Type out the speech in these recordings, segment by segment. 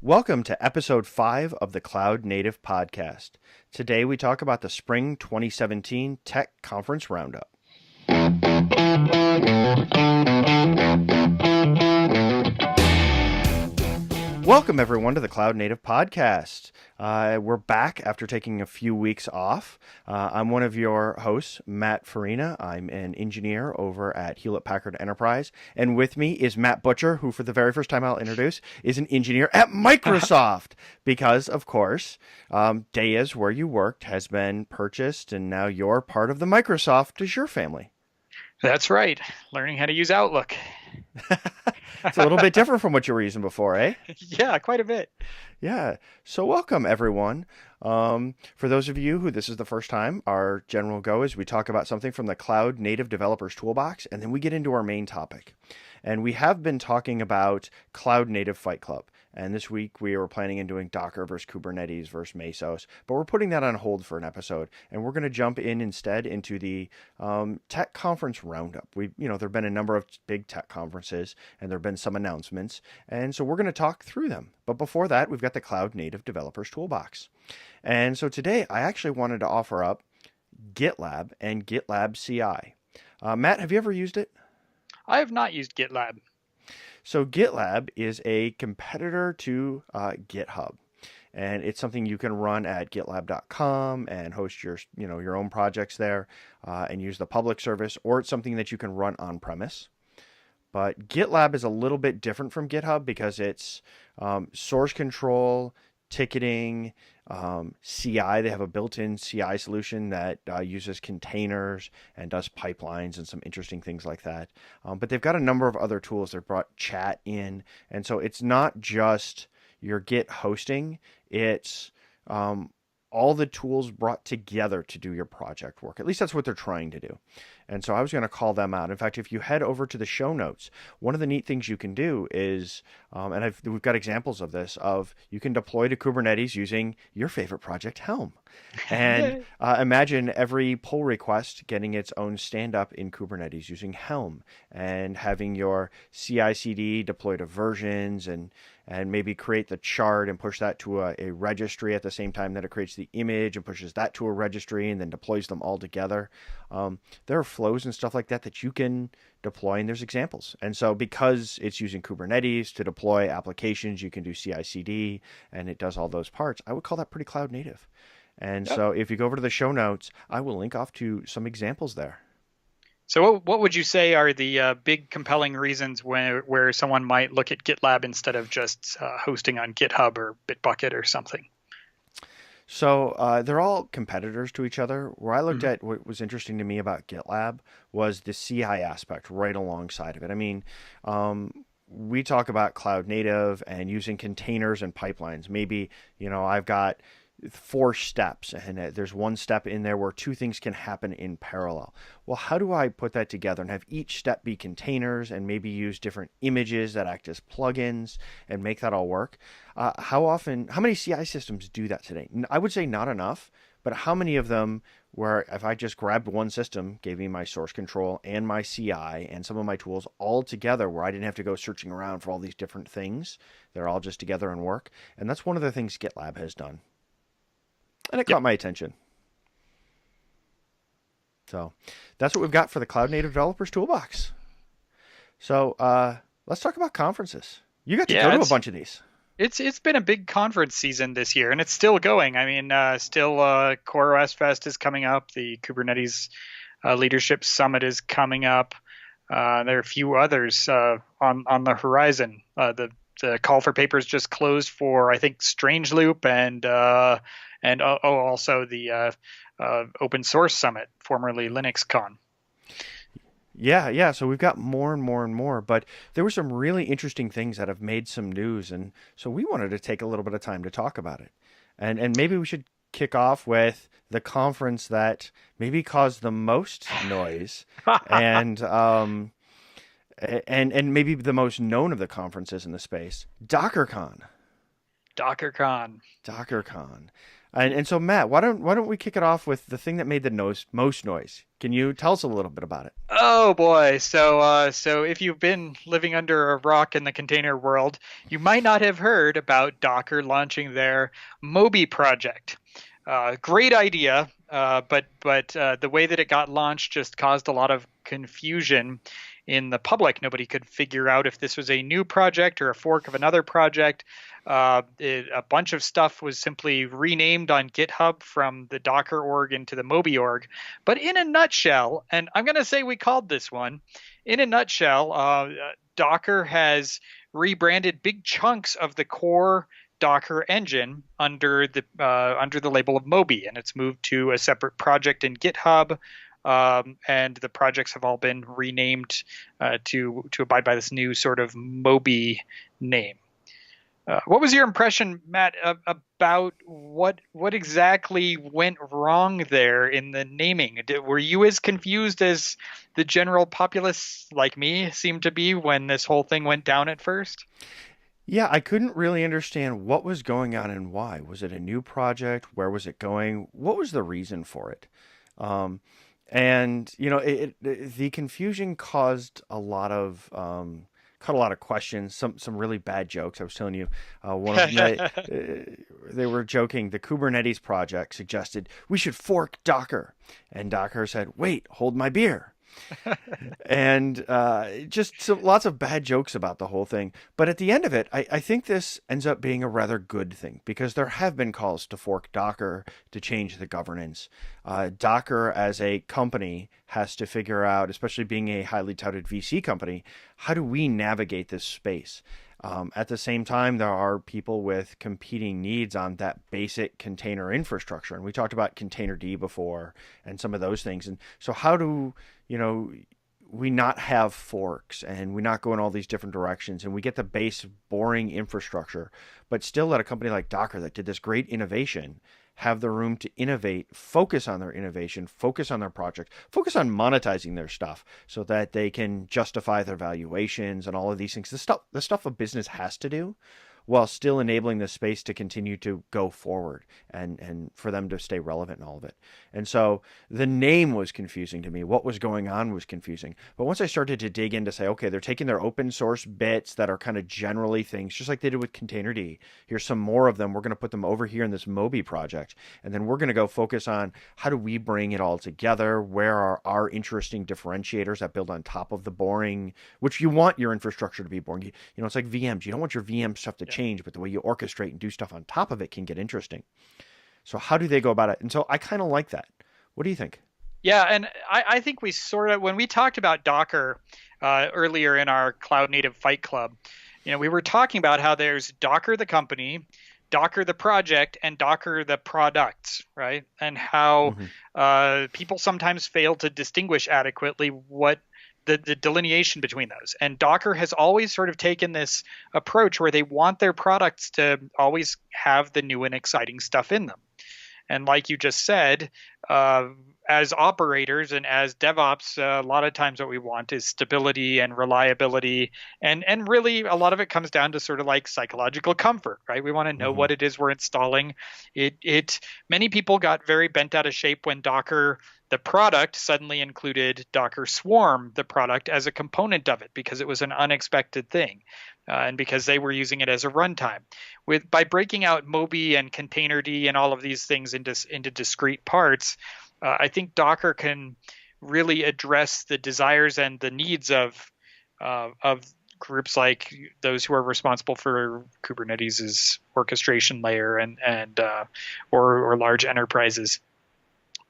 Welcome to episode 5 of the Cloud Native Podcast. Today we talk about the Spring 2017 Tech Conference Roundup. Welcome everyone to the Cloud Native Podcast. We're back after taking a few weeks off. I'm one of your hosts, Matt Farina. I'm an engineer over at Hewlett-Packard Enterprise. And with me is Matt Butcher, who for the very first time I'll introduce, is an engineer at Microsoft. Because, of course, Deya's, where you worked, has been purchased, and now you're part of the Microsoft Azure family. That's right. Learning how to use Outlook. It's a little bit different from what you were using before, eh? Yeah, quite a bit. Yeah. So welcome, everyone. For those of you who this is the first time, our general go is we talk about something from the Cloud Native Developers Toolbox, and then we get into our main topic. And we have been talking about Cloud Native Fight Club. And this week we were planning on doing Docker versus Kubernetes versus Mesos, but we're putting that on hold for an episode. And we're going to jump in instead into the Tech Conference Roundup. There have been a number of big tech conferences, and there have been some announcements. And so we're going to talk through them. But before that, we've got the Cloud Native Developers Toolbox. And so today I actually wanted to offer up GitLab and GitLab CI. Matt, have you ever used it? I have not used GitLab. So GitLab is a competitor to GitHub, and it's something you can run at gitlab.com and host your own projects there and use the public service, or it's something that you can run on premise. But GitLab is a little bit different from GitHub because it's source control, ticketing, CI. They have a built-in CI solution that uses containers and does pipelines and some interesting things like that. But they've got a number of other tools. They've brought chat in. And so it's not just your Git hosting. It's all the tools brought together to do your project work. At least that's what they're trying to do. And so I was going to call them out. In fact, if you head over to the show notes, one of the neat things you can do is, we've got examples of this, you can deploy to Kubernetes using your favorite project, Helm. And imagine every pull request getting its own stand-up in Kubernetes using Helm, and having your CI/CD deploy to versions, and maybe create the chart and push that to a registry at the same time that it creates the image and pushes that to a registry and then deploys them all together. There are flows and stuff like that you can deploy, and there's examples. And so because it's using Kubernetes to deploy applications, you can do CI/CD, and it does all those parts. I would call that pretty cloud native. And so if you go over to the show notes, I will link off to some examples there. So what would you say are the big compelling reasons where someone might look at GitLab instead of just hosting on GitHub or Bitbucket or something? So they're all competitors to each other. Where I looked at what was interesting to me about GitLab was the CI aspect right alongside of it. I mean, we talk about cloud native and using containers and pipelines. Maybe, I've got 4 steps, and there's one step in there where 2 things can happen in parallel. Well, how do I put that together and have each step be containers and maybe use different images that act as plugins and make that all work? How many CI systems do that today? I would say not enough, but how many of them where if I just grabbed one system, gave me my source control and my CI and some of my tools all together, where I didn't have to go searching around for all these different things, they're all just together and work. And that's one of the things GitLab has done. And it caught my attention. So that's what we've got for the Cloud Native Developers Toolbox. So let's talk about conferences. You got to go to a bunch of these. It's been a big conference season this year, and it's still going. I mean, CoreOS Fest is coming up. The Kubernetes Leadership Summit is coming up. There are a few others on the horizon. The call for papers just closed for, I think, Strangeloop and also the Open Source Summit, formerly LinuxCon. Yeah. So we've got more and more and more, but there were some really interesting things that have made some news, and so we wanted to take a little bit of time to talk about it. And maybe we should kick off with the conference that maybe caused the most noise and maybe the most known of the conferences in the space, DockerCon. DockerCon. And so Matt, why don't we kick it off with the thing that made the most noise? Can you tell us a little bit about it? Oh boy. So if you've been living under a rock in the container world, you might not have heard about Docker launching their Moby project. Great idea, but the way that it got launched just caused a lot of confusion in the public. Nobody could figure out if this was a new project or a fork of another project. A bunch of stuff was simply renamed on GitHub from the Docker org into the Moby org. But in a nutshell, and I'm going to say we called this one, in a nutshell, Docker has rebranded big chunks of the core Docker engine under the label of Moby, and it's moved to a separate project in GitHub. And the projects have all been renamed to abide by this new sort of Moby name. What was your impression, Matt, about what exactly went wrong there in the naming? Were you as confused as the general populace like me seemed to be when this whole thing went down at first? Yeah, I couldn't really understand what was going on and why. Was it a new project? Where was it going? What was the reason for it? Um, and the confusion caused a lot of caught a lot of questions. Some really bad jokes. I was telling you, one of them they were joking. The Kubernetes project suggested we should fork Docker, and Docker said, "Wait, hold my beer." And just lots of bad jokes about the whole thing. But at the end of it, I think this ends up being a rather good thing because there have been calls to fork Docker to change the governance. Docker as a company has to figure out, especially being a highly touted VC company, how do we navigate this space? At the same time, there are people with competing needs on that basic container infrastructure. And we talked about Containerd before and some of those things. And so how do, you know, we not have forks and we not go in all these different directions and we get the base boring infrastructure, but still let a company like Docker that did this great innovation have the room to innovate, focus on their innovation, focus on their project, focus on monetizing their stuff so that they can justify their valuations and all of these things. The stuff a business has to do while still enabling the space to continue to go forward and for them to stay relevant in all of it. And so the name was confusing to me. What was going on was confusing. But once I started to dig in to say, okay, they're taking their open source bits that are kind of generally things, just like they did with Containerd. Here's some more of them. We're going to put them over here in this Moby project. And then we're going to go focus on how do we bring it all together? Where are our interesting differentiators that build on top of the boring, which you want your infrastructure to be boring. It's like VMs. You don't want your VM stuff to change, but the way you orchestrate and do stuff on top of it can get interesting. So how do they go about it? And so I kind of like that. What do you think? Yeah, and I think we sort of, when we talked about Docker earlier in our Cloud Native Fight Club, we were talking about how there's Docker the company, Docker the project, and Docker the products, right? And how Mm-hmm. people sometimes fail to distinguish adequately what the delineation between those. And Docker has always sort of taken this approach where they want their products to always have the new and exciting stuff in them. And like you just said, as operators and as DevOps, a lot of times what we want is stability and reliability. And really, a lot of it comes down to sort of like psychological comfort, right? We want to know Mm-hmm. what it is we're installing. Many people got very bent out of shape when Docker, the product, suddenly included Docker Swarm, the product, as a component of it because it was an unexpected thing. And because they were using it as a runtime. By breaking out Moby and Containerd and all of these things into discrete parts, I think Docker can really address the desires and the needs of groups like those who are responsible for Kubernetes' orchestration layer or large enterprises.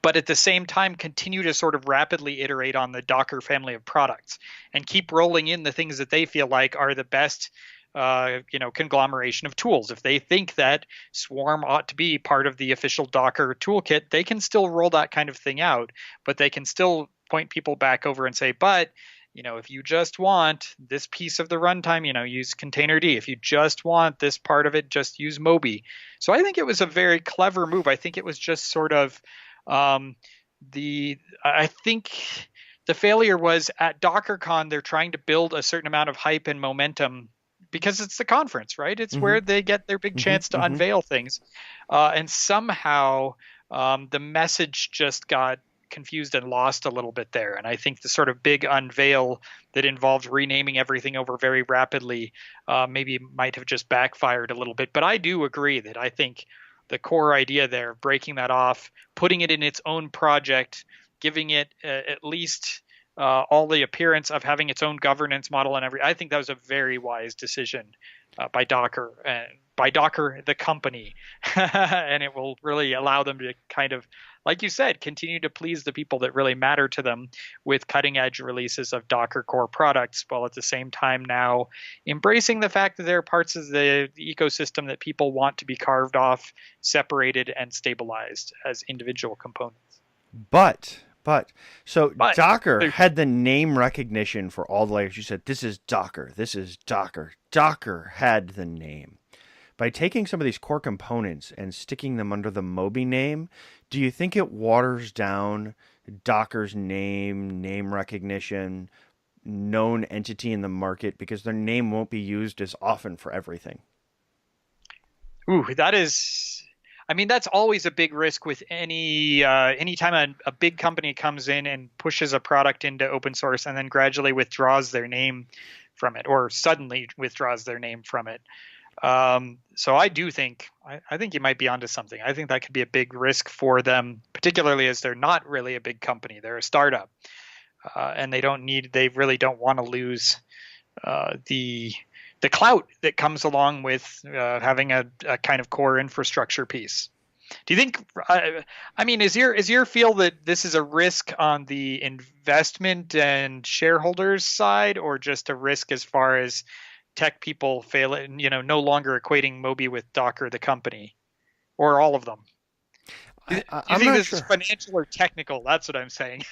But at the same time, continue to sort of rapidly iterate on the Docker family of products and keep rolling in the things that they feel like are the best, conglomeration of tools. If they think that Swarm ought to be part of the official Docker toolkit, they can still roll that kind of thing out, but they can still point people back over and say, but if you just want this piece of the runtime, use Containerd. If you just want this part of it, just use Moby. So I think it was a very clever move. I think it was just sort of I think the failure was at DockerCon, they're trying to build a certain amount of hype and momentum because it's the conference, right? It's Mm-hmm. where they get their big Mm-hmm. chance to Mm-hmm. unveil things. And somehow the message just got confused and lost a little bit there. And I think the sort of big unveil that involved renaming everything over very rapidly maybe might have just backfired a little bit. But I do agree that I think the core idea there, breaking that off, putting it in its own project, giving it at least all the appearance of having its own governance model and I think that was a very wise decision by Docker and by Docker the company, and it will really allow them to kind of, like you said, continue to please the people that really matter to them with cutting edge releases of Docker core products, while at the same time now embracing the fact that there are parts of the ecosystem that people want to be carved off, separated, and stabilized as individual components. So But Docker there's had the name recognition for all the layers. You said, this is Docker. This is Docker. Docker had the name. By taking some of these core components and sticking them under the Moby name, do you think it waters down Docker's name recognition, known entity in the market because their name won't be used as often for everything? that is, I mean, that's always a big risk with anytime a big company comes in and pushes a product into open source and then gradually withdraws their name from it or suddenly withdraws their name from it. So I do think I think you might be onto something. I think that could be a big risk for them, particularly as they're not really a big company. They're a startup, and they really don't want to lose the clout that comes along with having a kind of core infrastructure piece. Do you think? I mean, is your feel that this is a risk on the investment and shareholders side, or just a risk as far as tech people failing, no longer equating Moby with Docker, the company, or all of them? Do you I'm think not this is sure. financial or technical? That's what I'm saying.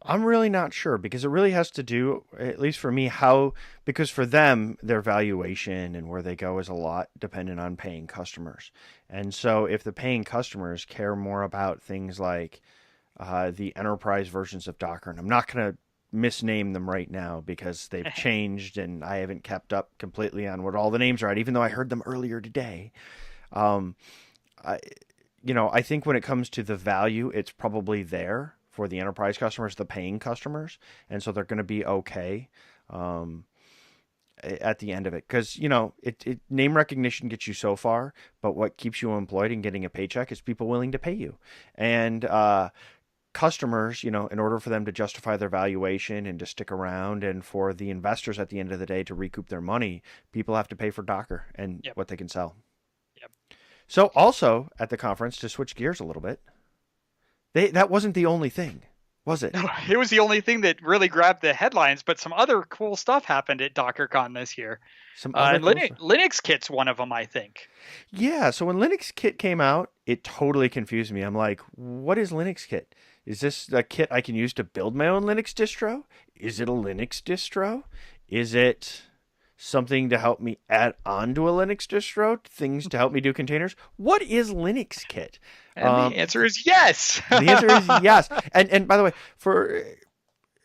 I'm really not sure because it really has to do, at least for me, how, because for them, their valuation and where they go is a lot dependent on paying customers. And so if the paying customers care more about things like the enterprise versions of Docker, and I'm not going to misname them right now because they've changed and I haven't kept up completely on what all the names are, even though I heard them earlier today. Um, I, I think when it comes to the value, it's probably there for the enterprise customers, the paying customers, and so they're going to be okay um, at the end of it because name recognition gets you so far, but what keeps you employed and getting a paycheck is people willing to pay you, and customers, in order for them to justify their valuation and to stick around, and for the investors at the end of the day to recoup their money, people have to pay for Docker and Yep. what they can sell. Yep. So also at the conference, to switch gears a little bit, that wasn't the only thing, was it? No, it was the only thing that really grabbed the headlines, but some other cool stuff happened at DockerCon this year. Some other And cool stuff. Linux Kit's one of them, I think. Yeah, so when Linux Kit came out, it totally confused me. I'm like, what is Linux Kit? Is this a kit I can use to build my own Linux distro? Is it a Linux distro? Is it something to help me add on to a Linux distro? Things to help me do containers? What is Linux Kit? And the answer is yes. The answer is yes. And by the way, for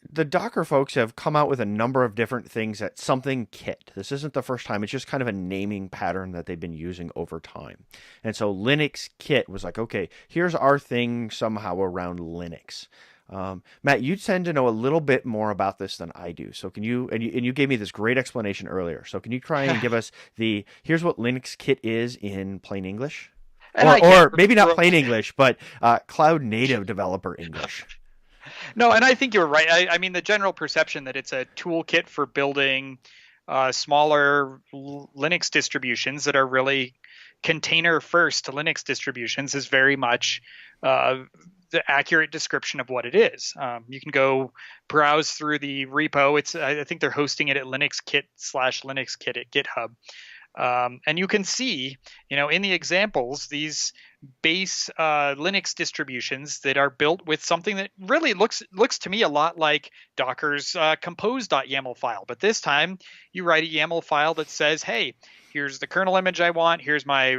the Docker folks have come out with a number of different things at something kit. This isn't the first time. It's just kind of a naming pattern that they've been using over time. And so Linux Kit was like, okay, here's our thing somehow around Linux. Matt, you tend to know a little bit more about this than I do. So can you, and you gave me this great explanation earlier. So can you try and give us here's what Linux Kit is in plain English? And I can. Or maybe not plain English, but cloud native developer English. No, and I think you're right. I mean, the general perception that it's a toolkit for building smaller Linux distributions that are really container first Linux distributions is very much the accurate description of what it is. You can go browse through the repo. I think they're hosting it at linuxkit/linuxkit at GitHub. And you can see, in the examples, these base Linux distributions that are built with something that really looks to me a lot like Docker's compose.yaml file. But this time, you write a YAML file that says, "Hey, here's the kernel image I want. Here's my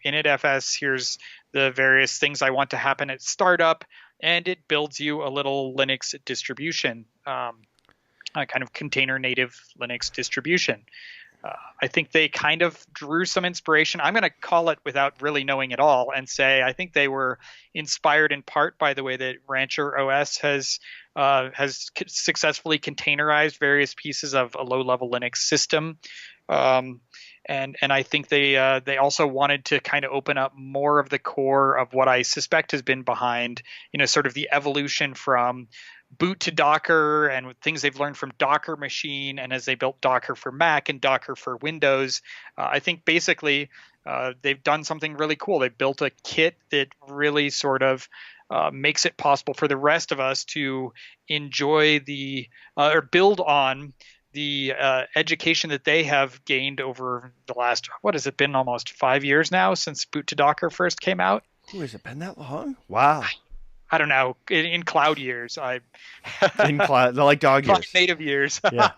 initfs. Here's the various things I want to happen at startup," and it builds you a little Linux distribution. kind of container native Linux distribution. I think they kind of drew some inspiration. I'm going to call it without really knowing it all and say I think they were inspired in part by the way that Rancher OS has successfully containerized various pieces of a low-level Linux system. Um, and I think they also wanted to kind of open up more of the core of what I suspect has been behind, sort of the evolution from boot to Docker and things they've learned from Docker machine. And as they built Docker for Mac and Docker for Windows, I think basically they've done something really cool. They've built a kit that really sort of makes it possible for the rest of us to enjoy or build on the education that they have gained over the last, what has it been, almost 5 years now since Boot to Docker first came out? Ooh, has it been that long? Wow. I don't know. In cloud years, In cloud, like dog cloud years. native years. Yeah.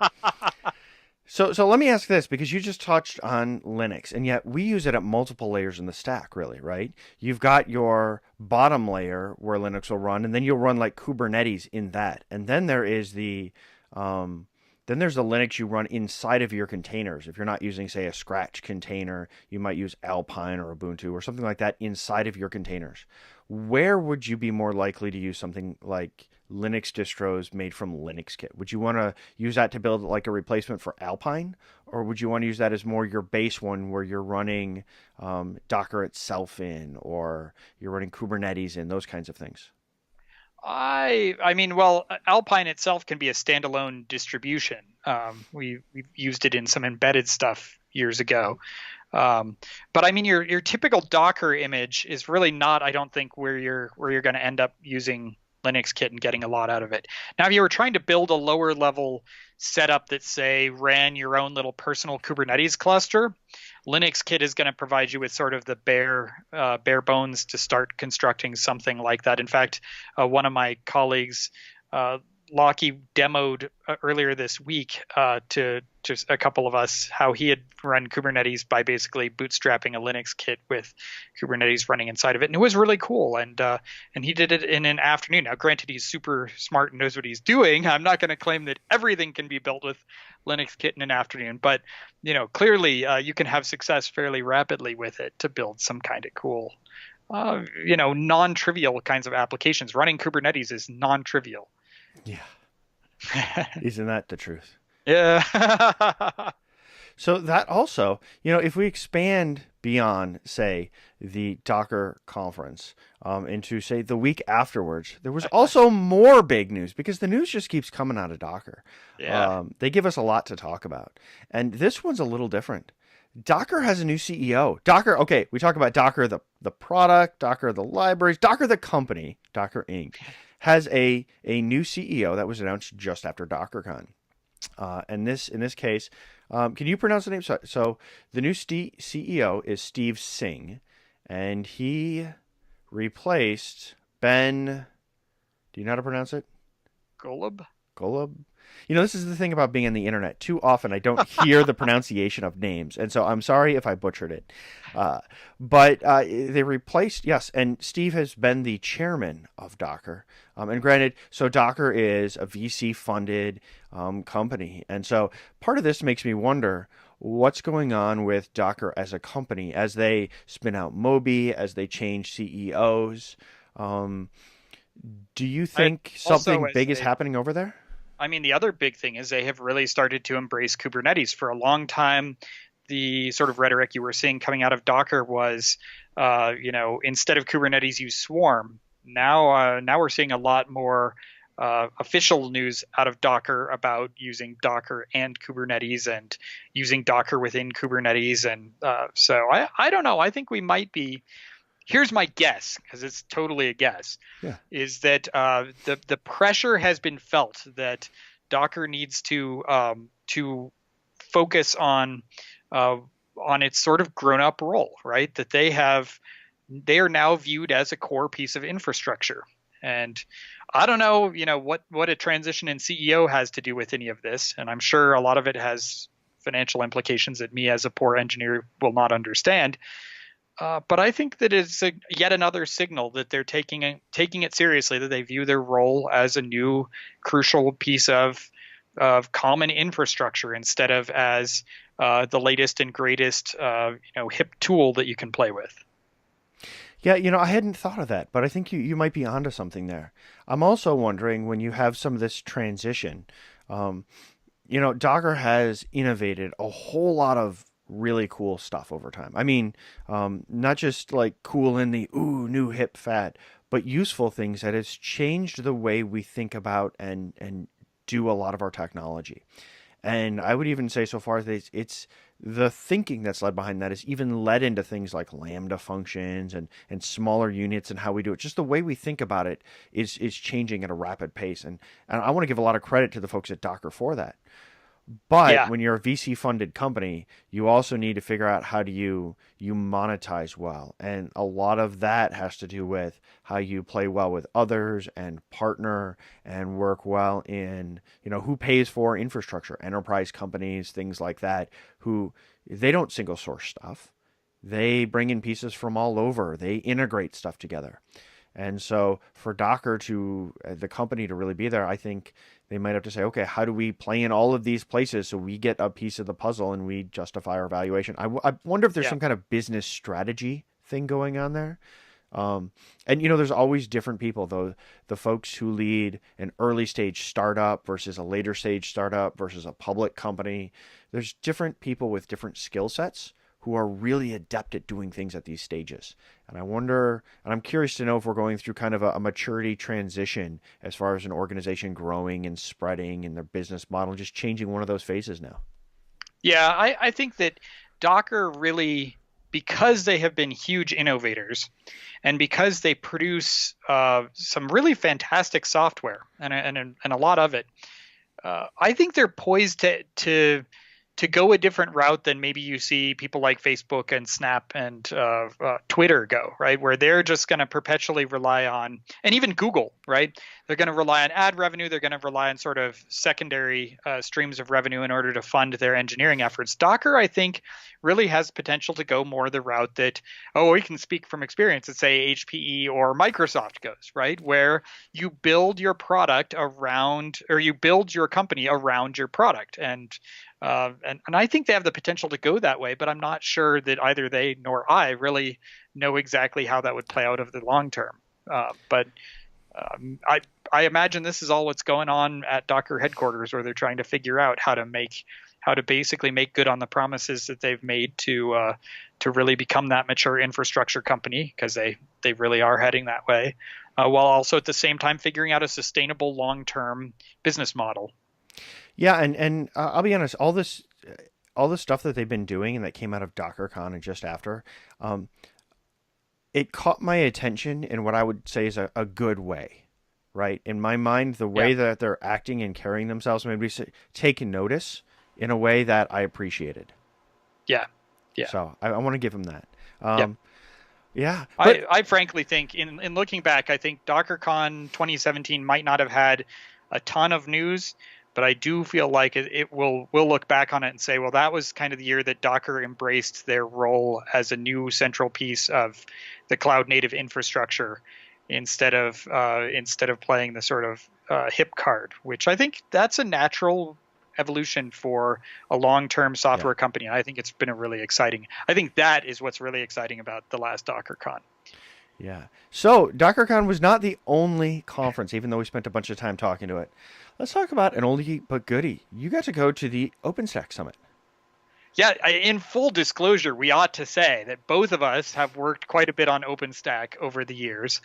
So let me ask this, because you just touched on Linux, and yet we use it at multiple layers in the stack, really, right? You've got your bottom layer where Linux will run, and then you'll run like Kubernetes in that. And then there's the Linux you run inside of your containers. If you're not using, say, a Scratch container, you might use Alpine or Ubuntu or something like that inside of your containers. Where would you be more likely to use something like Linux distros made from Linux Kit? Would you want to use that to build like a replacement for Alpine? Or would you want to use that as more your base one where you're running Docker itself in, or you're running Kubernetes in, those kinds of things? I mean, well, Alpine itself can be a standalone distribution. We've used it in some embedded stuff years ago. But I mean, your typical Docker image is really not, I don't think, where you're going to end up using Linux Kit and getting a lot out of it. Now, if you were trying to build a lower level setup that, say, ran your own little personal Kubernetes cluster, Linux Kit is going to provide you with sort of the bare bones to start constructing something like that. In fact, one of my colleagues, Lockie, demoed earlier this week to just a couple of us how he had run Kubernetes by basically bootstrapping a Linux kit with Kubernetes running inside of it, and it was really cool. And he did it in an afternoon. Now, granted, he's super smart and knows what he's doing. I'm not going to claim that everything can be built with Linux Kit in an afternoon, but clearly you can have success fairly rapidly with it to build some kind of cool, non-trivial kinds of applications. Running Kubernetes is non-trivial. Yeah. Isn't that the truth? Yeah. So that also, if we expand beyond, say, the Docker conference into, say, the week afterwards, there was also more big news, because the news just keeps coming out of Docker. Yeah. They give us a lot to talk about. And this one's a little different. Docker has a new CEO. Docker, okay, we talk about Docker, the product, Docker, the libraries, Docker, the company, Docker Inc., has a new CEO that was announced just after DockerCon. And in this case, can you pronounce the name? So the new CEO is Steve Singh, and he replaced Ben. Do you know how to pronounce it? Golub. Golub. This is the thing about being on the internet. Too often I don't hear the pronunciation of names, and so I'm sorry if I butchered it. But they replaced, yes, and Steve has been the chairman of Docker. And granted, so Docker is a VC-funded company, and so part of this makes me wonder what's going on with Docker as a company as they spin out Moby, as they change CEOs. Do you think something big is happening over there? I mean, the other big thing is they have really started to embrace Kubernetes. For a long time, the sort of rhetoric you were seeing coming out of Docker was, instead of Kubernetes, use Swarm. Now we're seeing a lot more official news out of Docker about using Docker and Kubernetes and using Docker within Kubernetes. And so I don't know. I think we might be. Here's my guess, because it's totally a guess, is that the pressure has been felt that Docker needs to focus on its sort of grown-up role, right? That they are now viewed as a core piece of infrastructure. And I don't know, what a transition in CEO has to do with any of this, and I'm sure a lot of it has financial implications that me as a poor engineer will not understand. But I think that it's yet another signal that they're taking it seriously, that they view their role as a new crucial piece of common infrastructure instead of as the latest and greatest hip tool that you can play with. Yeah, I hadn't thought of that, but I think you might be onto something there. I'm also wondering when you have some of this transition, um, Docker has innovated a whole lot of really cool stuff over time. I mean, not just like cool in the ooh new hip fad, but useful things that has changed the way we think about and do a lot of our technology. And I would even say so far that it's the thinking that's led behind that is even led into things like lambda functions and smaller units and how we do it. Just the way we think about it is changing at a rapid pace. And I want to give a lot of credit to the folks at Docker for that. But Yeah, when you're a VC funded company, you also need to figure out how do you monetize well. And a lot of that has to do with how you play well with others and partner and work well in, who pays for infrastructure, enterprise companies, things like that, who they don't single source stuff. They bring in pieces from all over. They integrate stuff together. And so for Docker to the company to really be there, I think they might have to say, okay, how do we play in all of these places so we get a piece of the puzzle and we justify our valuation? I wonder if there's yeah, some kind of business strategy thing going on there. And there's always different people, though. The folks who lead an early stage startup versus a later stage startup versus a public company. There's different people with different skill sets who are really adept at doing things at these stages. And I wonder, and I'm curious to know if we're going through kind of a maturity transition as far as an organization growing and spreading and their business model, just changing one of those phases now. yeah. I think that Docker really, because they have been huge innovators, and because they produce some really fantastic software and a lot of it, I think they're poised to go a different route than maybe you see people like Facebook and Snap and Twitter go, right? Where they're just going to perpetually rely on, and even Google, right? They're going to rely on ad revenue. They're going to rely on sort of secondary streams of revenue in order to fund their engineering efforts. Docker, I think, really has potential to go more the route that, oh, we can speak from experience, let's say HPE or Microsoft goes, right? Where you build your product around, or you build your company around your product. And I think they have the potential to go that way, but I'm not sure that either they nor I really know exactly how that would play out over the long term. But I imagine this is all what's going on at Docker headquarters, where they're trying to figure out how to basically make good on the promises that they've made to really become that mature infrastructure company, because they really are heading that way, while also at the same time figuring out a sustainable long term business model. Yeah, and I'll be honest, all this stuff that they've been doing and that came out of DockerCon and just after, um, it caught my attention in what I would say is a good way, right? In my mind, the Yeah, way that they're acting and carrying themselves made me take notice in a way that I appreciated. yeah, yeah. So I want to give them that. Yep. Um, yeah, but I frankly think in looking back, I think DockerCon 2017 might not have had a ton of news, but I do feel like it will we'll look back on it and say, well, that was kind of the year that Docker embraced their role as a new central piece of the cloud native infrastructure instead of playing the sort of hip card, which I think that's a natural evolution for a long-term yeah. software company. I think it's been a really exciting. I think that is what's really exciting about the last DockerCon. Yeah. So DockerCon was not the only conference, even though we spent a bunch of time talking to it. Let's talk about an oldie but goodie. You got to go to the OpenStack Summit. Yeah, in full disclosure, we ought to say that both of us have worked quite a bit on OpenStack over the years.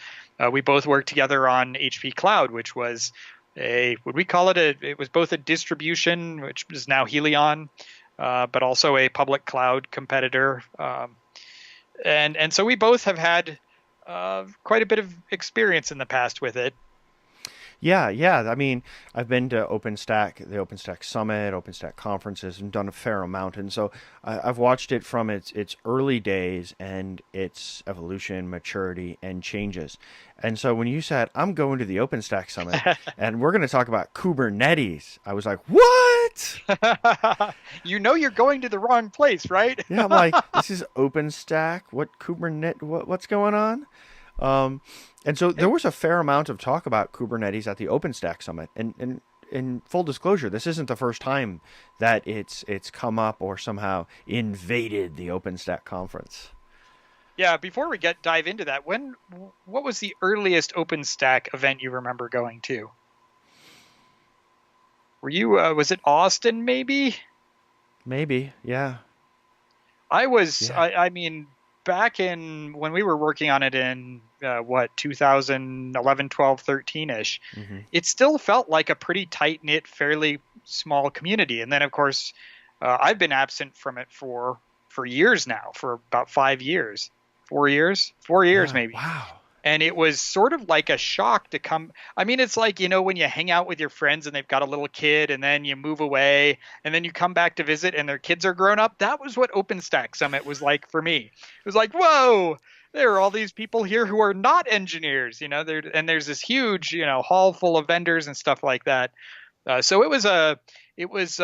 We both worked together on HP Cloud, which was would we call it it was both a distribution, which is now Helion, but also a public cloud competitor. And so we both have had quite a bit of experience in the past with it. Yeah, yeah. I mean, I've been to OpenStack, the OpenStack Summit, OpenStack conferences, and done a fair amount. And so I've watched it from its early days and its evolution, maturity, and changes. And so when you said, I'm going to the OpenStack Summit and we're going to talk about Kubernetes, I was like, what? You know you're going to the wrong place, right? Yeah, I'm like, this is OpenStack. What Kubernetes? What's going on? Um, and so there was a fair amount of talk about Kubernetes at the OpenStack Summit, and in full disclosure, this isn't the first time that it's come up or somehow invaded the OpenStack conference. Yeah, before we get dive into that, what was the earliest OpenStack event you remember going to? Were you was it Austin maybe? Maybe, yeah, yeah. I mean, back in when we were working on it in what 2011, 12, 13ish, Hmm. it still felt like a pretty tight knit, fairly small community. And then, of course, I've been absent from it for years now, for about 5 years, 4 years, 4 years Yeah, maybe. wow. And it was sort of like a shock to come. I mean, it's like, when you hang out with your friends and they've got a little kid and then you move away and then you come back to visit and their kids are grown up. That was what OpenStack Summit was like for me. It was like, whoa, there are all these people here who are not engineers, and there's this huge, hall full of vendors and stuff like that. So it was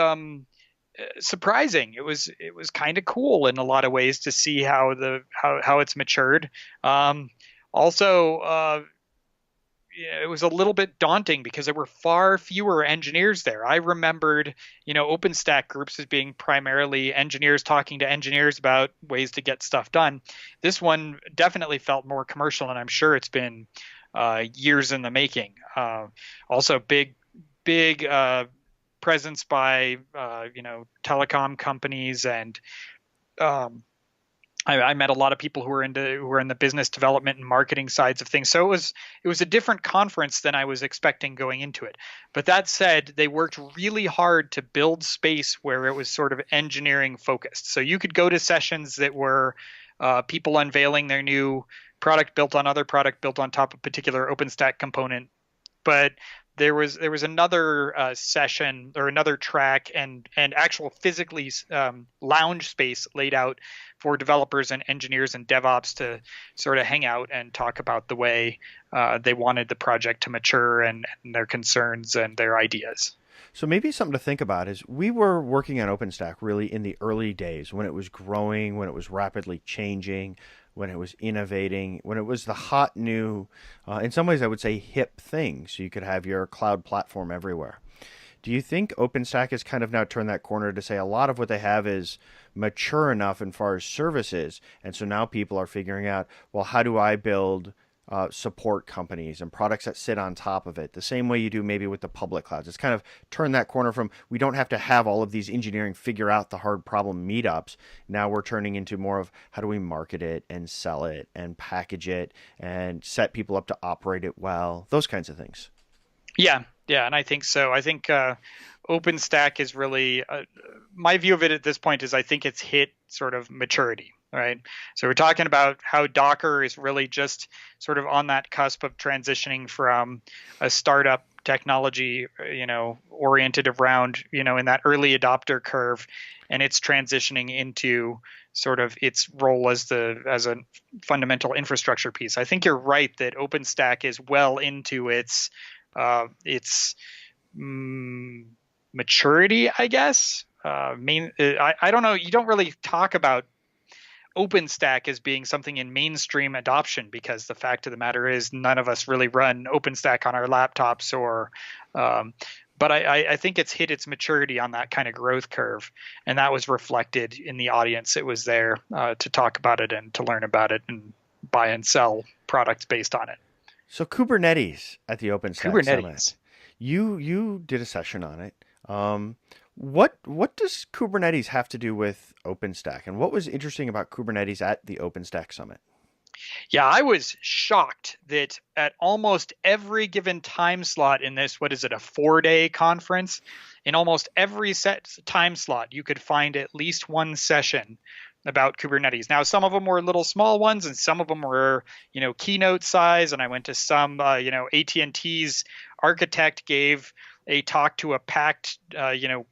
surprising. It was kind of cool in a lot of ways to see how it's matured. Um, Also, yeah, it was a little bit daunting because there were far fewer engineers there. I remembered, OpenStack groups as being primarily engineers talking to engineers about ways to get stuff done. This one definitely felt more commercial, and I'm sure it's been years in the making. Also, big presence by telecom companies and um, I met a lot of people who were in the business development and marketing sides of things. So it was a different conference than I was expecting going into it. But that said, they worked really hard to build space where it was sort of engineering focused. So you could go to sessions that were people unveiling their new product built on other product built on top of particular OpenStack component, but there was another session or another track and actual physically lounge space laid out for developers and engineers and DevOps to sort of hang out and talk about the way they wanted the project to mature and their concerns and their ideas. So maybe something to think about is we were working on OpenStack really in the early days when it was growing, when it was rapidly changing, when it was innovating, when it was the hot new, in some ways I would say hip thing. So you could have your cloud platform everywhere. Do you think OpenStack has kind of now turned that corner to say a lot of what they have is mature enough in far as services, and so now people are figuring out, well, how do I build support companies and products that sit on top of it, the same way you do maybe with the public clouds. It's kind of turned that corner from we don't have to have all of these engineering figure out the hard problem meetups. Now we're turning into more of how do we market it and sell it and package it and set people up to operate it well, those kinds of things. Yeah, yeah, and I think so. I think OpenStack is really my view of it at this point is I think it's hit sort of maturity, right? So we're talking about how Docker is really just sort of on that cusp of transitioning from a startup technology, oriented around, in that early adopter curve, and it's transitioning into sort of its role as a fundamental infrastructure piece. I think you're right that OpenStack is well into its maturity, I guess. I don't know. You don't really talk about OpenStack as being something in mainstream adoption because the fact of the matter is none of us really run OpenStack on our laptops um, but I think it's hit its maturity on that kind of growth curve, and that was reflected in the audience. It was there to talk about it and to learn about it and buy and sell products based on it. So Kubernetes at the OpenStack Summit. Kubernetes. You did a session on it. What does Kubernetes have to do with OpenStack, and what was interesting about Kubernetes at the OpenStack Summit? Yeah, I was shocked that at almost every given time slot in this, what is it, a 4-day conference? In almost every set time slot, you could find at least one session about Kubernetes. Now, some of them were little small ones, and some of them were, keynote size. And I went to some, AT&T's architect gave a talk to a packed,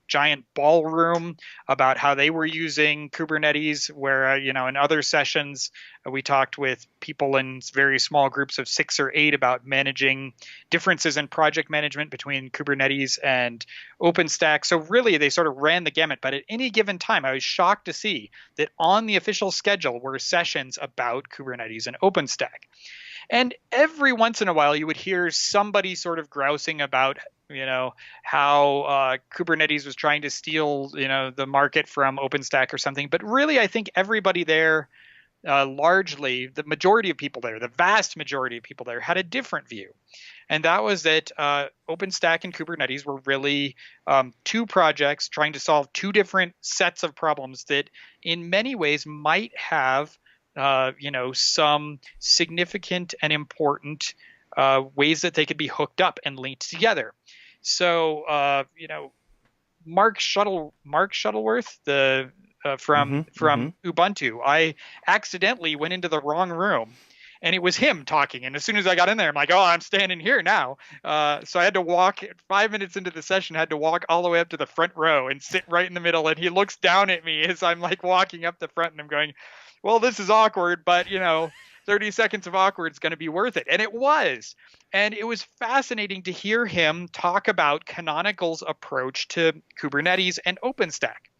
giant ballroom about how they were using Kubernetes. Where, in other sessions, we talked with people in very small groups of 6 or 8 about managing differences in project management between Kubernetes and OpenStack. So really, they sort of ran the gamut. But at any given time, I was shocked to see that on the official schedule were sessions about Kubernetes and OpenStack. And every once in a while, you would hear somebody sort of grousing about how Kubernetes was trying to steal, the market from OpenStack or something. But really, I think everybody there, largely, the majority of people there, the vast majority of people there, had a different view. And that was that OpenStack and Kubernetes were really two projects trying to solve two different sets of problems that, in many ways, might have, some significant and important ways that they could be hooked up and linked together. So, Mark Shuttleworth, the Mm-hmm. Mm-hmm. from Ubuntu, I accidentally went into the wrong room, and it was him talking. And as soon as I got in there, I'm like, oh, I'm standing here now. So I had to walk 5 minutes into the session, had to walk all the way up to the front row and sit right in the middle. And he looks down at me as I'm like walking up the front, and I'm going, well, this is awkward, but 30 seconds of awkward is going to be worth it. And it was. And it was fascinating to hear him talk about Canonical's approach to Kubernetes and OpenStack.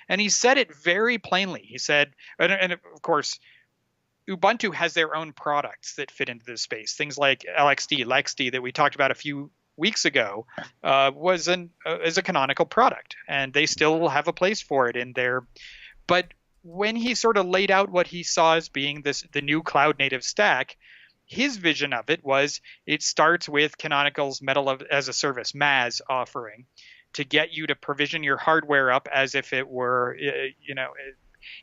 And he said it very plainly. He said, and of course, Ubuntu has their own products that fit into this space. Things like LXD that we talked about a few weeks ago, is a Canonical product, and they still have a place for it in there. But when he sort of laid out what he saw as being the new cloud native stack, his vision of it was it starts with Canonical's Metal as a Service (MAS) offering to get you to provision your hardware up as if it were,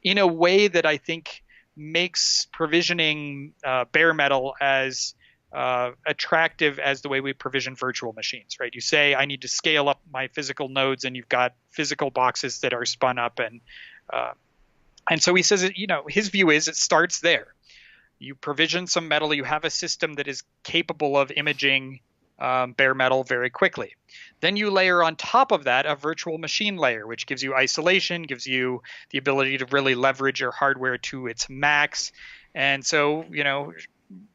in a way that I think makes provisioning bare metal as attractive as the way we provision virtual machines, right? You say, I need to scale up my physical nodes, and you've got physical boxes that are spun up. And so he says, his view is it starts there. You provision some metal, you have a system that is capable of imaging bare metal very quickly. Then you layer on top of that a virtual machine layer, which gives you isolation, gives you the ability to really leverage your hardware to its max. And so,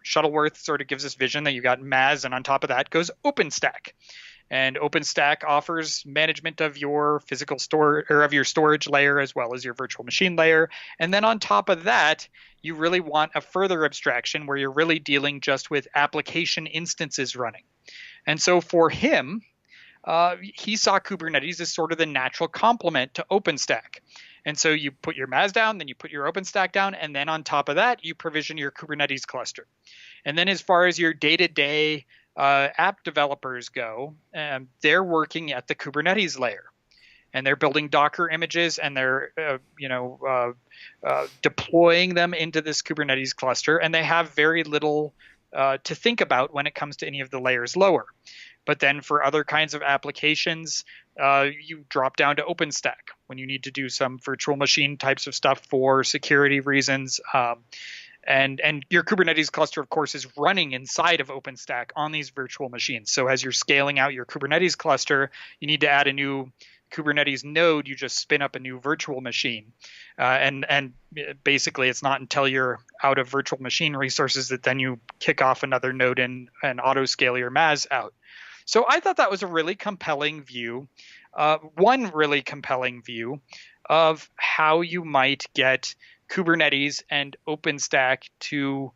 Shuttleworth sort of gives this vision that you got MAS, and on top of that goes OpenStack. And OpenStack offers management of your physical store or of your storage layer as well as your virtual machine layer. And then on top of that, you really want a further abstraction where you're really dealing just with application instances running. And so for him, he saw Kubernetes as sort of the natural complement to OpenStack. And so you put your MAS down, then you put your OpenStack down, and then on top of that, you provision your Kubernetes cluster. And then as far as your day-to-day app developers go, they're working at the Kubernetes layer. And they're building Docker images, and they're deploying them into this Kubernetes cluster, and they have very little to think about when it comes to any of the layers lower. But then for other kinds of applications, you drop down to OpenStack when you need to do some virtual machine types of stuff for security reasons. And your Kubernetes cluster, of course, is running inside of OpenStack on these virtual machines. So as you're scaling out your Kubernetes cluster, you need to add a new Kubernetes node. You just spin up a new virtual machine. And basically, it's not until you're out of virtual machine resources that then you kick off another node and auto scale your MAS out. So I thought that was a really compelling view, one really compelling view of how you might get Kubernetes and OpenStack to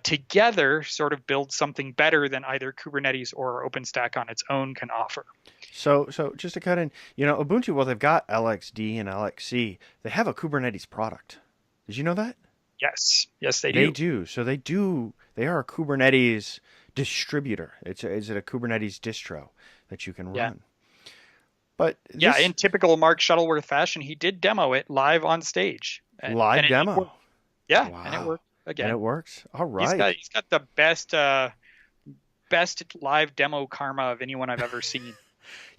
together sort of build something better than either Kubernetes or OpenStack on its own can offer. So just to cut in, Ubuntu, well, they've got LXD and LXC. They have a Kubernetes product. Did you know that? Yes, they They do. do. So they do. They are a Kubernetes distributor. Is it a Kubernetes distro that you can Yeah. run? But Yeah, this in typical Mark Shuttleworth fashion, he did demo it live on stage. live And it demo. worked. Yeah, and it Wow. worked And again. it works. All He's right. got he's got the best live demo karma of anyone I've ever seen.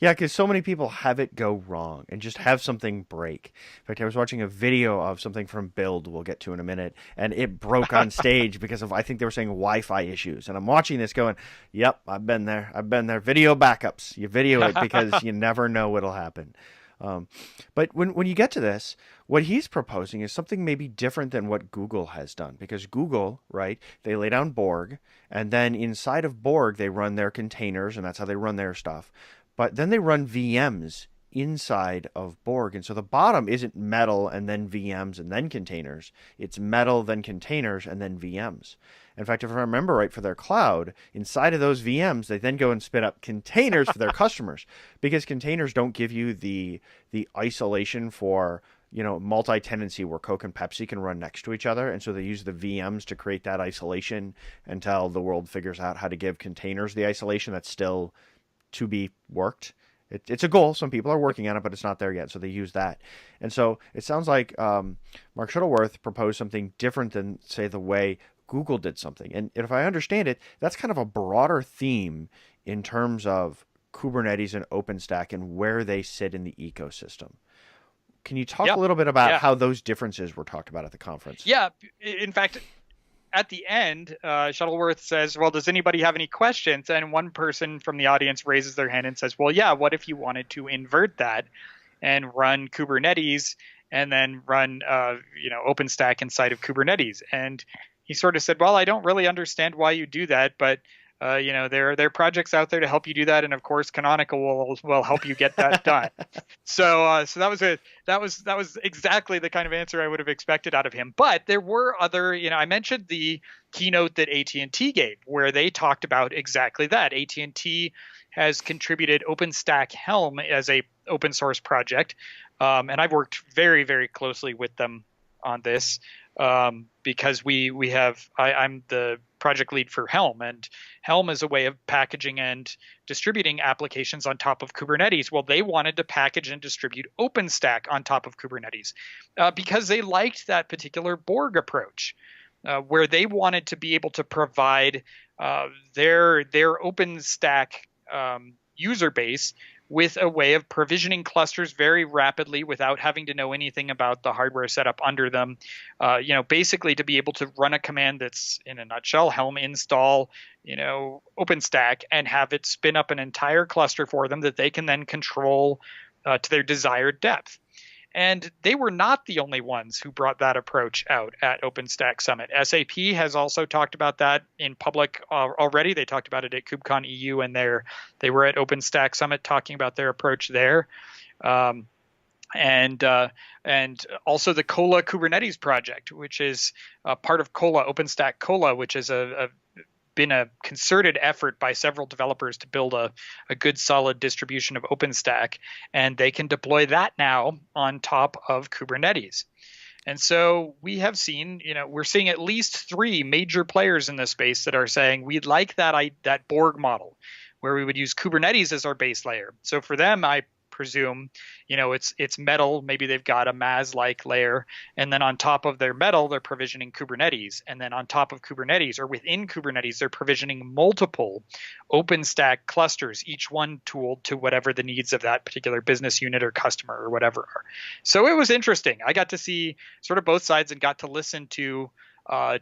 Yeah, because so many people have it go wrong and just have something break. In fact, I was watching a video of something from Build we'll get to in a minute, and it broke on stage because of, I think they were saying Wi-Fi issues. And I'm watching this going, yep, I've been there. I've been there. Video backups. You video it because you never know what'll happen. But when you get to this, what he's proposing is something maybe different than what Google has done. Because Google, right, they lay down Borg, and then inside of Borg, they run their containers, and that's how they run their stuff. But then they run VMs inside of Borg. And so the bottom isn't metal and then VMs and then containers. It's metal, then containers, and then VMs. In fact, if I remember right, for their cloud, inside of those VMs, they then go and spin up containers for their customers, because containers don't give you the isolation for, multi-tenancy where Coke and Pepsi can run next to each other. And so they use the VMs to create that isolation until the world figures out how to give containers the isolation that's still to be worked. It's a goal. Some people are working on it, but it's not there yet. So they use that. And so it sounds like Mark Shuttleworth proposed something different than, say, the way Google did something. And if I understand it, that's kind of a broader theme in terms of Kubernetes and OpenStack and where they sit in the ecosystem. Can you talk Yep. a little bit about Yeah. how those differences were talked about at the conference? Yeah. In fact, at the end, Shuttleworth says, well, does anybody have any questions? And one person from the audience raises their hand and says, well, yeah, what if you wanted to invert that and run Kubernetes and then run, OpenStack inside of Kubernetes? And he sort of said, well, I don't really understand why you do that, but there are projects out there to help you do that, and of course, Canonical will help you get that done. So that was exactly the kind of answer I would have expected out of him. But there were other, I mentioned the keynote that AT&T gave, where they talked about exactly that. AT&T has contributed OpenStack Helm as a open source project, and I've worked very, very closely with them on this. Because I'm the project lead for Helm, and Helm is a way of packaging and distributing applications on top of Kubernetes. Well, they wanted to package and distribute OpenStack on top of Kubernetes because they liked that particular Borg approach, where they wanted to be able to provide their OpenStack user base with a way of provisioning clusters very rapidly without having to know anything about the hardware setup under them. Basically to be able to run a command that's, in a nutshell, Helm install, OpenStack, and have it spin up an entire cluster for them that they can then control to their desired depth. And they were not the only ones who brought that approach out at OpenStack Summit. SAP has also talked about that in public already. They talked about it at KubeCon EU, and they were at OpenStack Summit talking about their approach there. And also the Cola Kubernetes project, which is part of Cola, OpenStack Cola, which is been a concerted effort by several developers to build a good solid distribution of OpenStack, and they can deploy that now on top of Kubernetes. And so we have seen, we're seeing at least 3 major players in this space that are saying we'd like that Borg model where we would use Kubernetes as our base layer. So for them, I presume, it's metal. Maybe they've got a MAS-like layer, and then on top of their metal, they're provisioning Kubernetes, and then on top of Kubernetes or within Kubernetes, they're provisioning multiple OpenStack clusters, each one tooled to whatever the needs of that particular business unit or customer or whatever are. So it was interesting. I got to see sort of both sides and got to listen to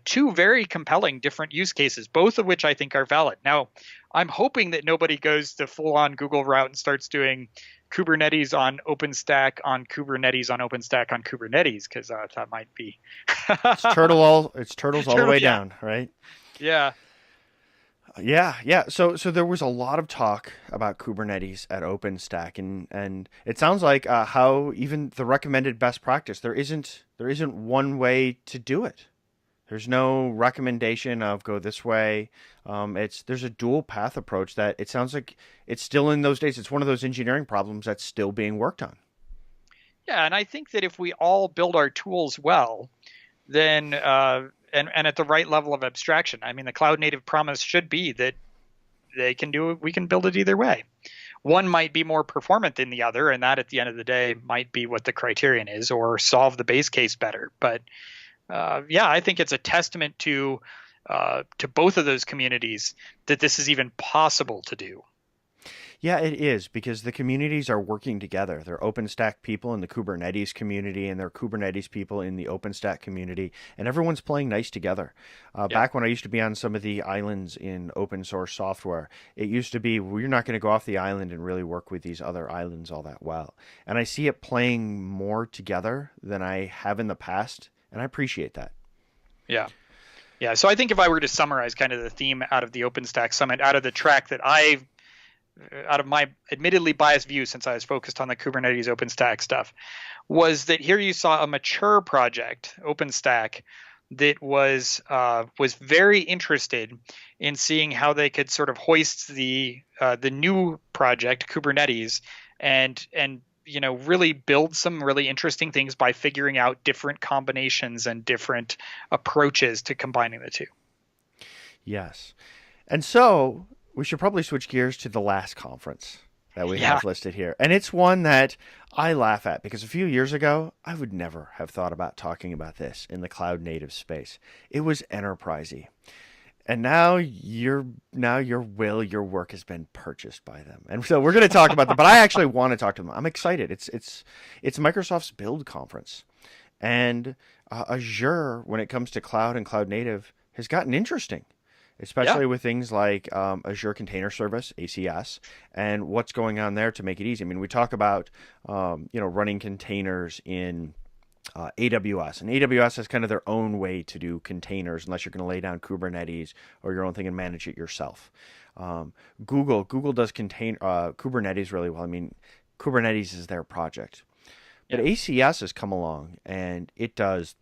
2 very compelling different use cases, both of which I think are valid. Now, I'm hoping that nobody goes the full-on Google route and starts doing Kubernetes on OpenStack on Kubernetes on OpenStack on Kubernetes, because that might be It's turtles all the way down, right? Yeah. Yeah. So there was a lot of talk about Kubernetes at OpenStack, and it sounds like how even the recommended best practice, there isn't one way to do it. There's no recommendation of go this way. There's a dual path approach that it sounds like it's still in those days. It's one of those engineering problems that's still being worked on. Yeah, and I think that if we all build our tools well, then and at the right level of abstraction, I mean, the cloud native promise should be that we can build it either way. One might be more performant than the other, and that at the end of the day might be what the criterion is, or solve the base case better. But I think it's a testament to both of those communities that this is even possible to do. Yeah, it is, because the communities are working together. There are OpenStack people in the Kubernetes community, and there are Kubernetes people in the OpenStack community, and everyone's playing nice together. Back when I used to be on some of the islands in open source software, it used to be we're not going to go off the island and really work with these other islands all that well. And I see it playing more together than I have in the past, and I appreciate that. Yeah. Yeah. So I think if I were to summarize kind of the theme out of the OpenStack Summit, out of the track that I out of my admittedly biased view, since I was focused on the Kubernetes OpenStack stuff, was that here you saw a mature project, OpenStack, that was very interested in seeing how they could sort of hoist the new project Kubernetes and really build some really interesting things by figuring out different combinations and different approaches to combining the two. Yes. And so we should probably switch gears to the last conference that we Yeah, have listed here. And it's one that I laugh at because a few years ago, I would never have thought about talking about this in the cloud native space. It was enterprisey. And your work has been purchased by them. And so we're going to talk about them, but I actually want to talk to them. I'm excited. It's Microsoft's Build conference. And Azure, when it comes to cloud and cloud native, has gotten interesting, yeah. especially with things like Azure Container Service (ACS) and what's going on there to make it easy. I mean, we talk about running containers in AWS, and AWS has kind of their own way to do containers, unless you're going to lay down Kubernetes or your own thing and manage it yourself. Google does Kubernetes really well. I mean, Kubernetes is their project, but Yeah. ACS has come along and it does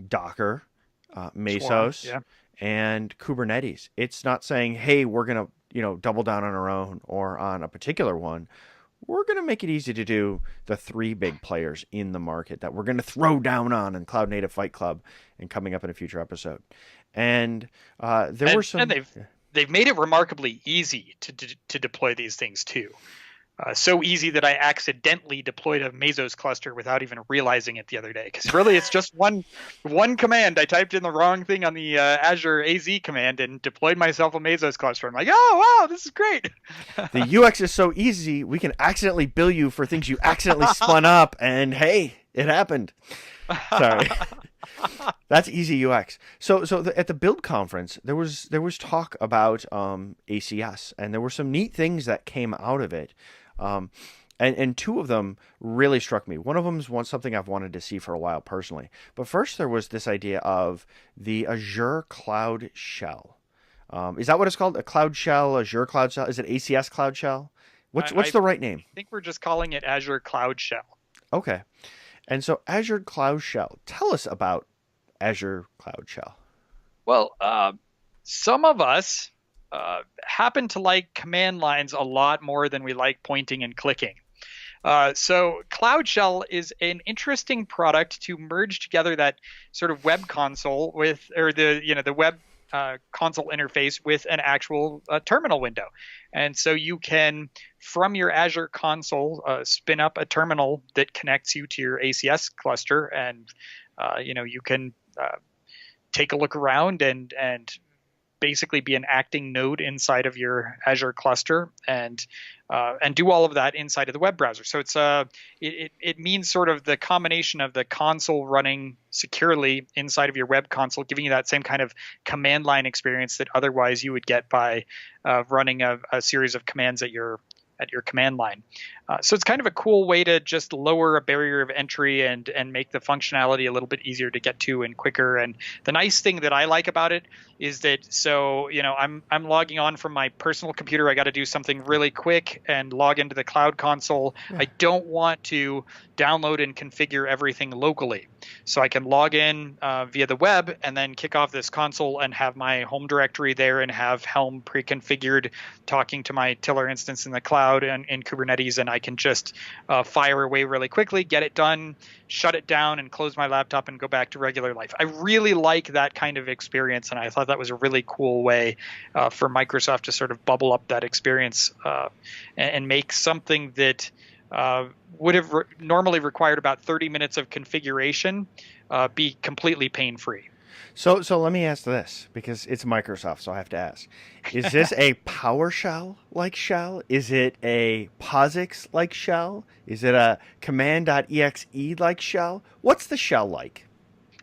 Docker, Swarm. Mesos, Yeah. and Kubernetes. It's not saying, hey, we're gonna double down on our own or on a particular one. We're gonna make it easy to do the three big players in the market that we're gonna throw down on in Cloud Native Fight Club and coming up in a future episode. And there were And some. they've made it remarkably easy to deploy these things too. So easy that I accidentally deployed a Mesos cluster without even realizing it the other day. Because really, it's just one command. I typed in the wrong thing on the Azure AZ command and deployed myself a Mesos cluster. I'm like, oh wow, this is great. The UX is so easy, we can accidentally bill you for things you accidentally spun up, and hey, it happened. Sorry. That's easy UX. At the Build conference, there was talk about ACS, and there were some neat things that came out of it. Um, and two of them really struck me. One of them is something I've wanted to see for a while personally. But first, there was this idea of the Azure Cloud Shell. Is that what it's called? A Cloud Shell, Azure Cloud Shell? Is it ACS Cloud Shell? What's I the right name? think we're just calling it Azure Cloud Shell. Okay. And so Azure Cloud Shell. Tell us about Azure Cloud Shell. Well, some of us happen to like command lines a lot more than we like pointing and clicking. So Cloud Shell is an interesting product to merge together that sort of web console with, or the web console interface with an actual terminal window. And so you can, from your Azure console, spin up a terminal that connects you to your ACS cluster, and you can take a look around and basically be an acting node inside of your Azure cluster and do all of that inside of the web browser. So it means sort of the combination of the console running securely inside of your web console, giving you that same kind of command line experience that otherwise you would get by running a series of commands at your command line. So it's kind of a cool way to just lower a barrier of entry and make the functionality a little bit easier to get to and quicker. And the nice thing that I like about it is that I'm logging on from my personal computer. I got to do something really quick and log into the cloud console. Yeah. I don't want to download and configure everything locally. So I can log in via the web and then kick off this console and have my home directory there and have Helm pre-configured, talking to my Tiller instance in the cloud and in Kubernetes, and I can just fire away really quickly, get it done, shut it down, and close my laptop and go back to regular life. I really like that kind of experience, and I thought that was a really cool way for Microsoft to sort of bubble up that experience and make something that would have normally required about 30 minutes of configuration be completely pain-free. So let me ask this, because it's Microsoft, so I have to ask. Is this a PowerShell like shell? Is it a POSIX like shell? Is it a command.exe like shell? What's the shell like?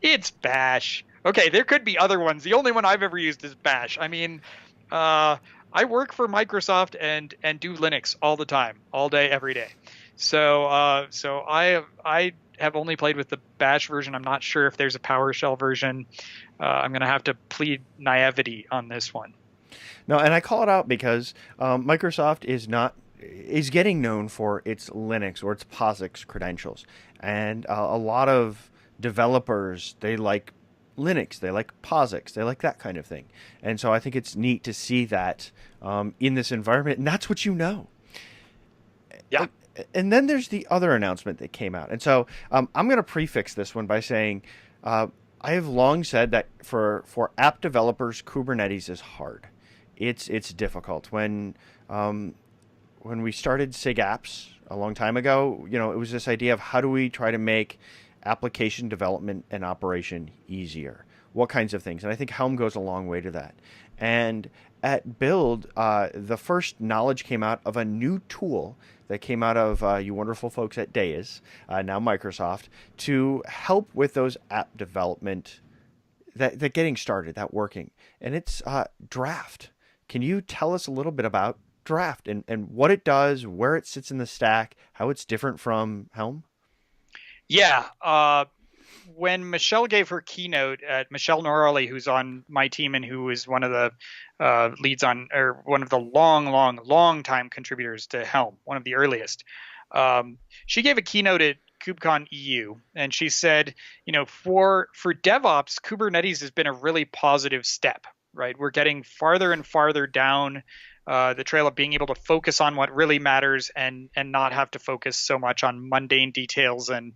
It's Bash. Okay, there could be other ones. The only one I've ever used is Bash. I mean, I work for Microsoft and do Linux all the time, all day, every day. So I have only played with the Bash version. I'm not sure if there's a PowerShell version. I'm going to have to plead naivety on this one. No, and I call it out because Microsoft is getting known for its Linux or its POSIX credentials, and a lot of developers they like Linux, they like POSIX, they like that kind of thing, and so I think it's neat to see that in this environment, and that's what you know. Yeah. And, and then there's the other announcement that came out, and so I'm going to prefix this one by saying. I have long said that for app developers, Kubernetes is hard. It's difficult. When we started SIG apps a long time ago, it was this idea of how do we try to make application development and operation easier? What kinds of things? And I think Helm goes a long way to that. And at Build, the first knowledge came out of a new tool that came out of you wonderful folks at Deis, now Microsoft, to help with those app development that getting started, that working. And it's Draft. Can you tell us a little bit about Draft and what it does, where it sits in the stack, how it's different from Helm? Yeah. When Michelle gave her keynote at Michelle Norley, who's on my team and who is one of the leads on, or one of the long time contributors to Helm, one of the earliest, she gave a keynote at KubeCon EU, and she said, for DevOps, Kubernetes has been a really positive step, right? We're getting farther and farther down the trail of being able to focus on what really matters and not have to focus so much on mundane details. And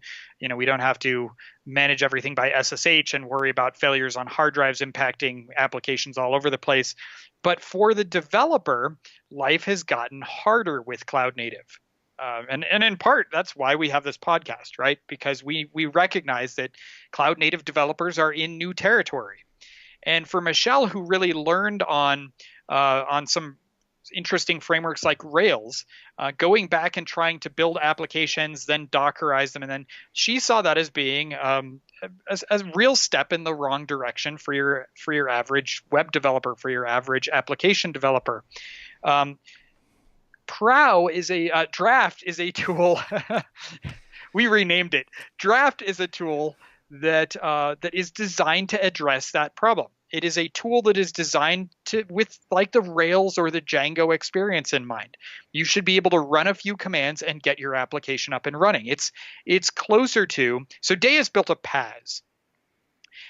we don't have to manage everything by SSH and worry about failures on hard drives impacting applications all over the place. But for the developer, life has gotten harder with cloud native. And in part, that's why we have this podcast, right? Because we recognize that cloud native developers are in new territory. And for Michelle, who really learned on some interesting frameworks like Rails, going back and trying to build applications, then Dockerize them, and then she saw that as being a real step in the wrong direction for your average web developer, for your average application developer. Draft is a tool. We renamed it. Draft is a tool that is designed to address that problem. It is a tool that is designed with like the Rails or the Django experience in mind. You should be able to run a few commands and get your application up and running. It's closer to, so Deis built a PaaS.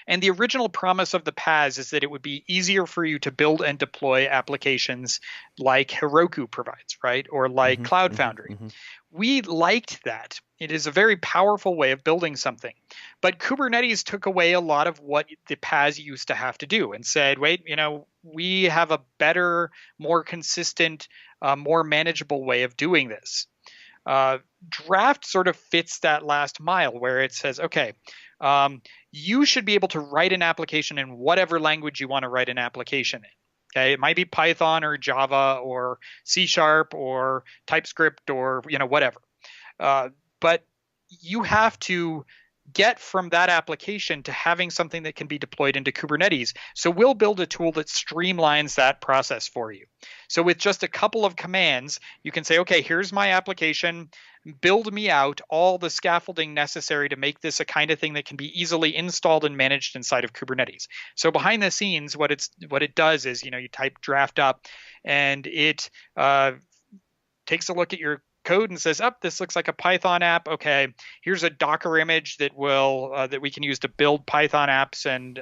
And the original promise of the PaaS is that it would be easier for you to build and deploy applications like Heroku provides, right? Or like Cloud Foundry. We liked that. It is a very powerful way of building something. But Kubernetes took away a lot of what the PaaS used to have to do and said, wait, we have a better, more consistent, more manageable way of doing this. Draft sort of fits that last mile where it says, okay, you should be able to write an application in whatever language you want to write an application in. Okay, it might be Python or Java or C# or TypeScript or whatever. But you have to get from that application to having something that can be deployed into Kubernetes. So we'll build a tool that streamlines that process for you. So with just a couple of commands, you can say, okay, here's my application. Build me out all the scaffolding necessary to make this a kind of thing that can be easily installed and managed inside of Kubernetes. So behind the scenes, what it does is, you type draft up, and it takes a look at your code and says, this looks like a Python app. Okay, here's a Docker image that we can use to build Python apps, and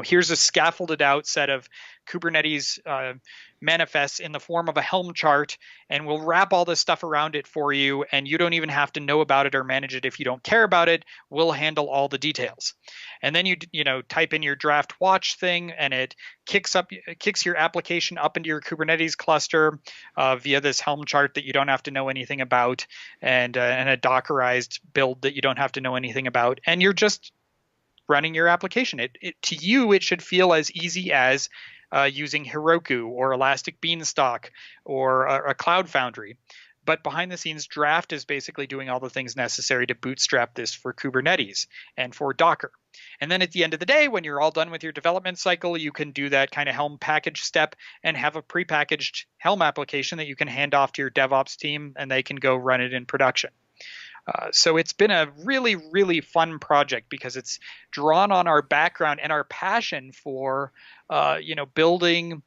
here's a scaffolded out set of Kubernetes manifests in the form of a Helm chart, and we'll wrap all this stuff around it for you, and you don't even have to know about it or manage it if you don't care about it. We'll handle all the details. And then you type in your draft watch thing, and it kicks your application up into your Kubernetes cluster via this Helm chart that you don't have to know anything about, and a Dockerized build that you don't have to know anything about, and you're just running your application. To you, it should feel as easy as using Heroku or Elastic Beanstalk or a Cloud Foundry. But behind the scenes, Draft is basically doing all the things necessary to bootstrap this for Kubernetes and for Docker. And then at the end of the day, when you're all done with your development cycle, you can do that kind of Helm package step and have a prepackaged Helm application that you can hand off to your DevOps team, and they can go run it in production. So it's been a really, really fun project because it's drawn on our background and our passion for, building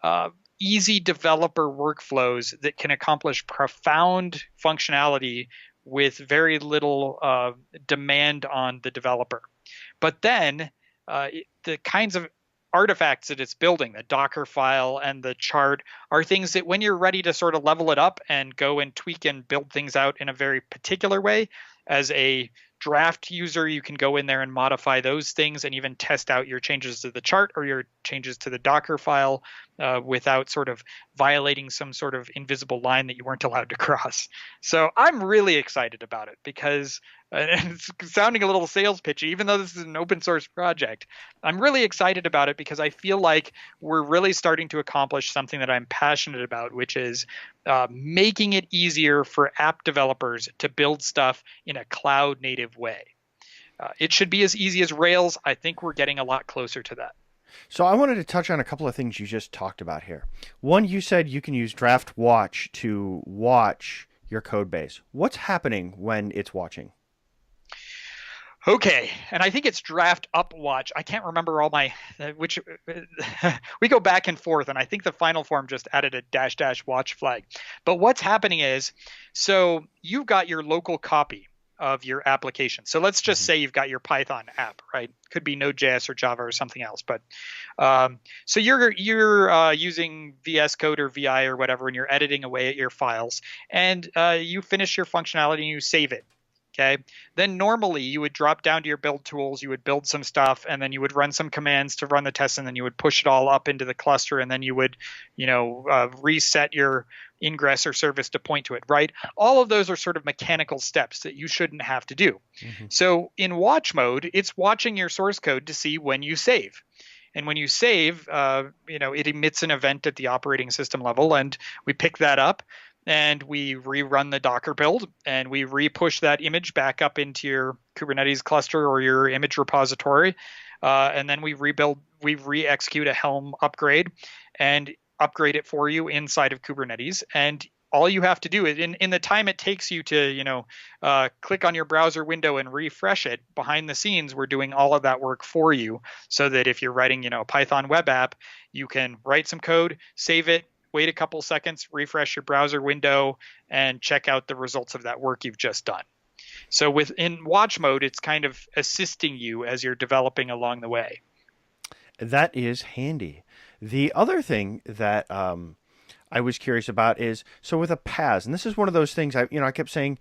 uh, easy developer workflows that can accomplish profound functionality with very little demand on the developer. But then the kinds of artifacts that it's building, the Docker file and the chart, are things that when you're ready to sort of level it up and go and tweak and build things out in a very particular way, as a draft user, you can go in there and modify those things and even test out your changes to the chart or your changes to the Docker file without sort of violating some sort of invisible line that you weren't allowed to cross. So I'm really excited about it because and it's sounding a little sales pitchy, even though this is an open source project. I'm really excited about it because I feel like we're really starting to accomplish something that I'm passionate about, which is making it easier for app developers to build stuff in a cloud native way. It should be as easy as Rails. I think we're getting a lot closer to that. So I wanted to touch on a couple of things you just talked about here. One, you said you can use Draft Watch to watch your code base. What's happening when it's watching? Okay, and I think it's draft up watch. I can't remember all my which we go back and forth, and I think the final form just added a dash dash watch flag. But what's happening is, so you've got your local copy of your application. So let's just Mm-hmm. say you've got your Python app, right? Could be Node.js or Java or something else. But so you're using VS Code or VI or whatever, and you're editing away at your files, and you finish your functionality and you save it. Okay. Then normally you would drop down to your build tools, you would build some stuff, and then you would run some commands to run the tests, and then you would push it all up into the cluster, and then you would, reset your ingress or service to point to it, right? All of those are sort of mechanical steps that you shouldn't have to do. Mm-hmm. So in watch mode, it's watching your source code to see when you save. And when you save, it emits an event at the operating system level, and we pick that up and we rerun the Docker build and we re-push that image back up into your Kubernetes cluster or your image repository. And then we re-execute a Helm upgrade and upgrade it for you inside of Kubernetes. And all you have to do is in the time it takes you to, click on your browser window and refresh it behind the scenes, we're doing all of that work for you so that if you're writing, a Python web app, you can write some code, save it, wait a couple seconds, refresh your browser window, and check out the results of that work you've just done. So within watch mode, it's kind of assisting you as you're developing along the way. That is handy. The other thing that I was curious about is so with a PAS, and this is one of those things I kept saying,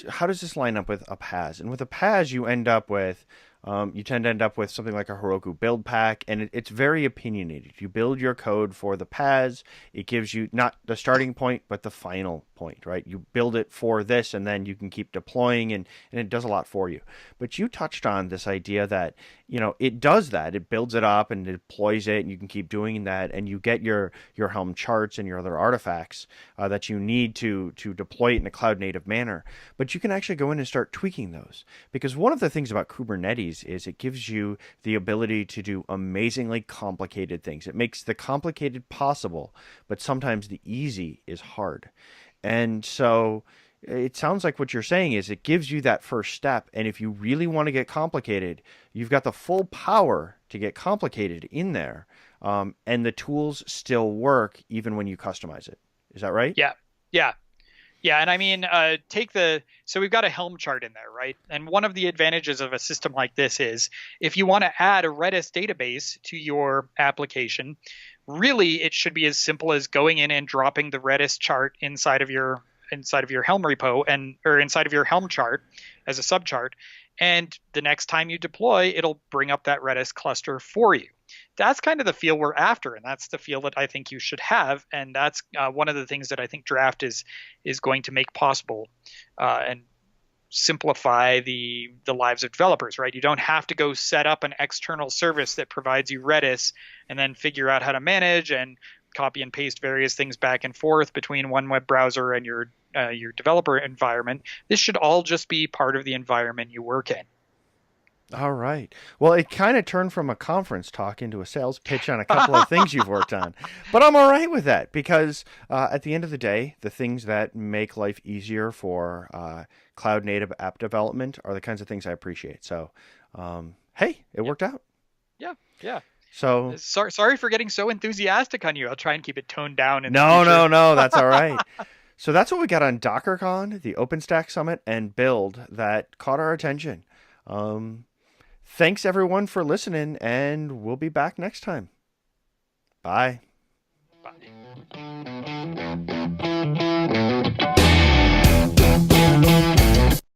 how does this line up with a PAS? And with a PAS, you tend to end up with something like a Heroku build pack, and it's very opinionated. You build your code for the PAS. It gives you not the starting point, but the final point, right? You build it for this, and then you can keep deploying, and it does a lot for you. But you touched on this idea that, it does that. It builds it up and it deploys it, and you can keep doing that, and you get your Helm charts and your other artifacts that you need to deploy it in a cloud-native manner. But you can actually go in and start tweaking those. Because one of the things about Kubernetes is it gives you the ability to do amazingly complicated things. It makes the complicated possible, but sometimes the easy is hard. And so it sounds like what you're saying is it gives you that first step. And if you really want to get complicated, you've got the full power to get complicated in there. And the tools still work even when you customize it. Is that right? Yeah, yeah. Yeah, and I mean, so we've got a Helm chart in there, right? And one of the advantages of a system like this is if you want to add a Redis database to your application, really it should be as simple as going in and dropping the Redis chart inside of your Helm repo or inside of your Helm chart as a subchart. And the next time you deploy, it'll bring up that Redis cluster for you. That's kind of the feel we're after, and that's the feel that I think you should have, and that's one of the things that I think Draft is going to make possible and simplify the lives of developers. Right? You don't have to go set up an external service that provides you Redis and then figure out how to manage and copy and paste various things back and forth between one web browser and your developer environment. This should all just be part of the environment you work in. All right. Well, it kind of turned from a conference talk into a sales pitch on a couple of things you've worked on. But I'm all right with that because at the end of the day, the things that make life easier for cloud native app development are the kinds of things I appreciate. So, hey, it Yeah, worked out. yeah, yeah. So, Sorry for getting so enthusiastic on you. I'll try and keep it toned down in the no, future. no, no, that's all right. So that's what we got on DockerCon, the OpenStack Summit, and Build that caught our attention. Um, Thanks everyone for listening, and we'll be back next time. Bye. Bye.